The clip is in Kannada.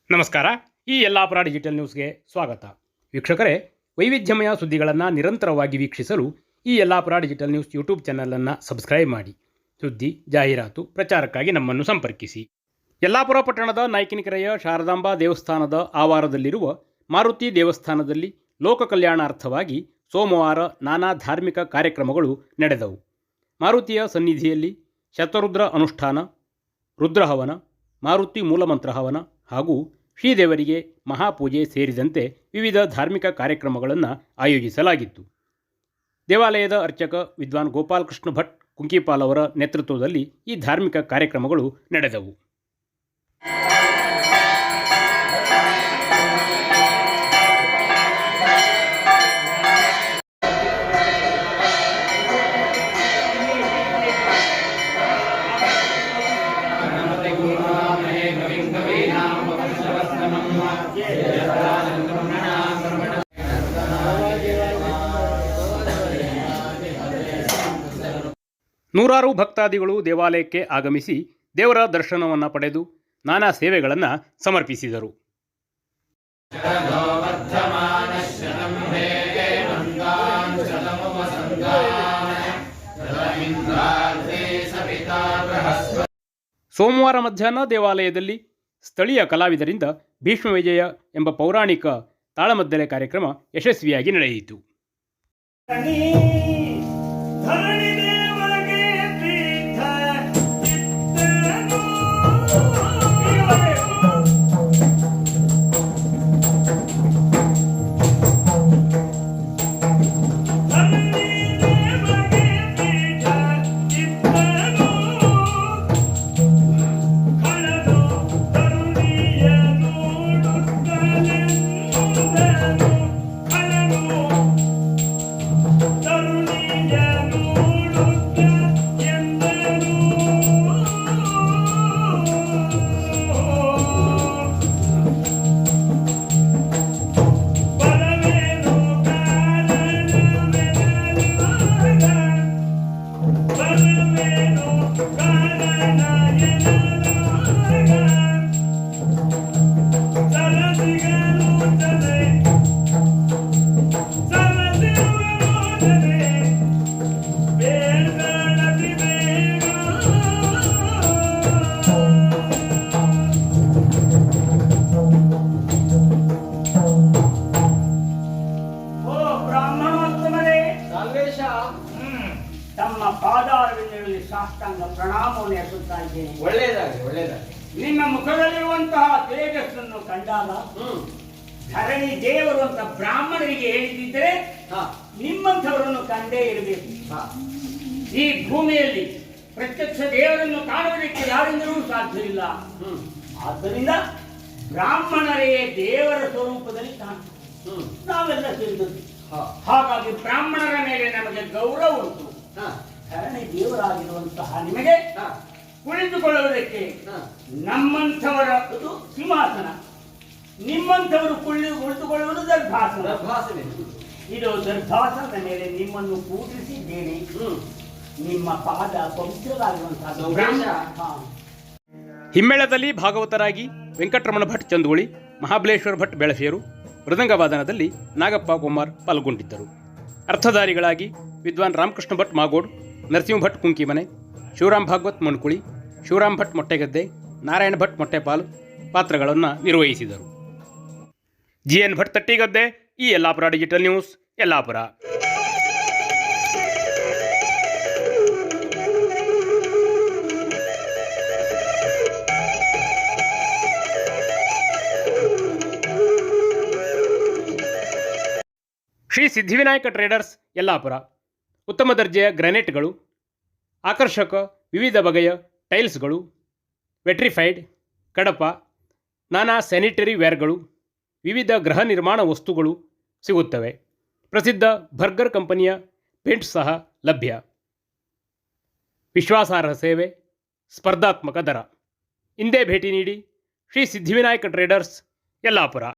ನಮಸ್ಕಾರ. ಈ ಯಲ್ಲಾಪುರ ಡಿಜಿಟಲ್ ನ್ಯೂಸ್ಗೆ ಸ್ವಾಗತ. ವೀಕ್ಷಕರೇ, ವೈವಿಧ್ಯಮಯ ಸುದ್ದಿಗಳನ್ನು ನಿರಂತರವಾಗಿ ವೀಕ್ಷಿಸಲು ಈ ಯಲ್ಲಾಪುರ ಡಿಜಿಟಲ್ ನ್ಯೂಸ್ ಯೂಟ್ಯೂಬ್ ಚಾನಲನ್ನು ಸಬ್ಸ್ಕ್ರೈಬ್ ಮಾಡಿ. ಸುದ್ದಿ, ಜಾಹೀರಾತು, ಪ್ರಚಾರಕ್ಕಾಗಿ ನಮ್ಮನ್ನು ಸಂಪರ್ಕಿಸಿ. ಯಲ್ಲಾಪುರ ಪಟ್ಟಣದ ನಾಯಕನಕೆರೆಯ ಶಾರದಾಂಬಾ ದೇವಸ್ಥಾನದ ಆವಾರದಲ್ಲಿರುವ ಮಾರುತಿ ದೇವಸ್ಥಾನದಲ್ಲಿ ಲೋಕ ಕಲ್ಯಾಣಾರ್ಥವಾಗಿ ಸೋಮವಾರ ನಾನಾ ಧಾರ್ಮಿಕ ಕಾರ್ಯಕ್ರಮಗಳು ನಡೆದವು. ಮಾರುತಿಯ ಸನ್ನಿಧಿಯಲ್ಲಿ ಶತರುದ್ರ ಅನುಷ್ಠಾನ, ರುದ್ರಹವನ, ಮಾರುತಿ ಮೂಲಮಂತ್ರ ಹವನ ಹಾಗೂ ಶ್ರೀದೇವರಿಗೆ ಮಹಾಪೂಜೆ ಸೇರಿದಂತೆ ವಿವಿಧ ಧಾರ್ಮಿಕ ಕಾರ್ಯಕ್ರಮಗಳನ್ನು ಆಯೋಜಿಸಲಾಗಿತ್ತು. ದೇವಾಲಯದ ಅರ್ಚಕ ವಿದ್ವಾನ್ ಗೋಪಾಲಕೃಷ್ಣ ಭಟ್ ಕುಂಕಿಪಾಲ್ ಅವರ ನೇತೃತ್ವದಲ್ಲಿ ಈ ಧಾರ್ಮಿಕ ಕಾರ್ಯಕ್ರಮಗಳು ನಡೆದವು. ನೂರಾರು ಭಕ್ತಾದಿಗಳು ದೇವಾಲಯಕ್ಕೆ ಆಗಮಿಸಿ ದೇವರ ದರ್ಶನವನ್ನು ಪಡೆದು ನಾನಾ ಸೇವೆಗಳನ್ನು ಸಮರ್ಪಿಸಿದರು. ಸೋಮವಾರ ಮಧ್ಯಾಹ್ನ ದೇವಾಲಯದಲ್ಲಿ ಸ್ಥಳೀಯ ಕಲಾವಿದರಿಂದ ಭೀಷ್ಮವಿಜಯ ಎಂಬ ಪೌರಾಣಿಕ ತಾಳಮದ್ದಲೆ ಕಾರ್ಯಕ್ರಮ ಯಶಸ್ವಿಯಾಗಿ ನಡೆಯಿತು. ತಮ್ಮ ಪಾದಾರವಿಂದಗಳಲ್ಲಿ ಸಾಷ್ಟಾಂಗ ಪ್ರಣಾಮವನ್ನು ಎಸುತ್ತಾ ಇದ್ದೇನೆ. ಒಳ್ಳೆಯದಾಗಲಿ. ನಿಮ್ಮ ಮುಖದಲ್ಲಿರುವಂತಹ ತೇಜಸ್ಸನ್ನು ಕಂಡಾಗ ಧರಣಿ ದೇವರು ಅಂತ ಬ್ರಾಹ್ಮಣರಿಗೆ ಹೇಳಿದ್ದರೆ ನಿಮ್ಮಂಥವರನ್ನು ಕಂಡೇ ಇರಬೇಕು. ಈ ಭೂಮಿಯಲ್ಲಿ ಪ್ರತ್ಯಕ್ಷ ದೇವರನ್ನು ಕಾಣುವುದಕ್ಕೆ ಯಾರಿಂದಲೂ ಸಾಧ್ಯವಿಲ್ಲ. ಆದ್ದರಿಂದ ಬ್ರಾಹ್ಮಣರೇ ದೇವರ ಸ್ವರೂಪದಲ್ಲಿ ಕಾಣ್ತಾರೆ. ನಾವೆಲ್ಲ ತಿಳಿದದ್ದು. ಹಾಗಾಗಿ ಬ್ರಾಹ್ಮಣರ ಮೇಲೆ ನಮಗೆ ಗೌರವ ಉಂಟು. ಧರಣಿ ದೇವರಾಗಿರುವಂತಹ ನಿಮಗೆ ಕುಳಿತುಕೊಳ್ಳುವುದಕ್ಕೆ ನಮ್ಮಂಥವರ ಸಿಂಹಾಸನ, ನಿಮ್ಮಂಥವರು ಕುಳಿತುಕೊಳ್ಳುವುದು ದರ್ಭಾಸನ. ಇದು ದರ್ಭಾಸನದ ಮೇಲೆ ನಿಮ್ಮನ್ನು ಪೂಜಿಸಿದ್ದೇನೆ. ನಿಮ್ಮ ಪಾದ ಪವಿತ್ರವಾಗಿರುವಂತಹ. ಹಿಮ್ಮೇಳದಲ್ಲಿ ಭಾಗವತರಾಗಿ ವೆಂಕಟರಮಣ ಭಟ್ ಚಂದೋಳಿ, ಮಹಾಬಲೇಶ್ವರ ಭಟ್ ಬೆಳಸೇರು, ಮೃದಂಗವಾದನದಲ್ಲಿ ನಾಗಪ್ಪ ಕುಮಾರ್ ಪಾಲ್ಗೊಂಡಿದ್ದರು. ಅರ್ಥಧಾರಿಗಳಾಗಿ ವಿದ್ವಾನ್ ರಾಮಕೃಷ್ಣ ಭಟ್ ಮಾಗೋಡ್, ನರಸಿಂಹ ಭಟ್ ಕುಂಕಿಮನೆ, ಶಿವರಾಮ್ ಭಾಗವತ್ ಮಣ್ಕುಳಿ, ಶಿವರಾಮ್ ಭಟ್ ಮೊಟ್ಟೆಗದ್ದೆ, ನಾರಾಯಣ ಭಟ್ ಮೊಟ್ಟೆಪಾಲು ಪಾತ್ರಗಳನ್ನು ನಿರ್ವಹಿಸಿದರು. GN ಭಟ್ ತಟ್ಟಿಗದ್ದೆ. ಈ Yellapur digital news, Yellapur. Shri Siddhivinayak traders Yellapur ಉತ್ತಮ ದರ್ಜೆಯ ಗ್ರಾನೈಟ್ಗಳು, ಆಕರ್ಷಕ ವಿವಿಧ ಬಗೆಯ ಟೈಲ್ಸ್ಗಳು, ವೆಟ್ರಿಫೈಡ್, ಕಡಪ, ನಾನಾ ಸ್ಯಾನಿಟರಿ ವೇರ್ಗಳು, ವಿವಿಧ ಗೃಹ ನಿರ್ಮಾಣ ವಸ್ತುಗಳು ಸಿಗುತ್ತವೆ. ಪ್ರಸಿದ್ಧ ಬರ್ಗರ್ ಕಂಪನಿಯ ಪೇಂಟ್ ಸಹ ಲಭ್ಯ. ವಿಶ್ವಾಸಾರ್ಹ ಸೇವೆ, ಸ್ಪರ್ಧಾತ್ಮಕ ದರ. ಇಂದೇ ಭೇಟಿ ನೀಡಿ ಶ್ರೀ ಸಿದ್ಧಿವಿನಾಯಕ ಟ್ರೇಡರ್ಸ್ ಯಲ್ಲಾಪುರ.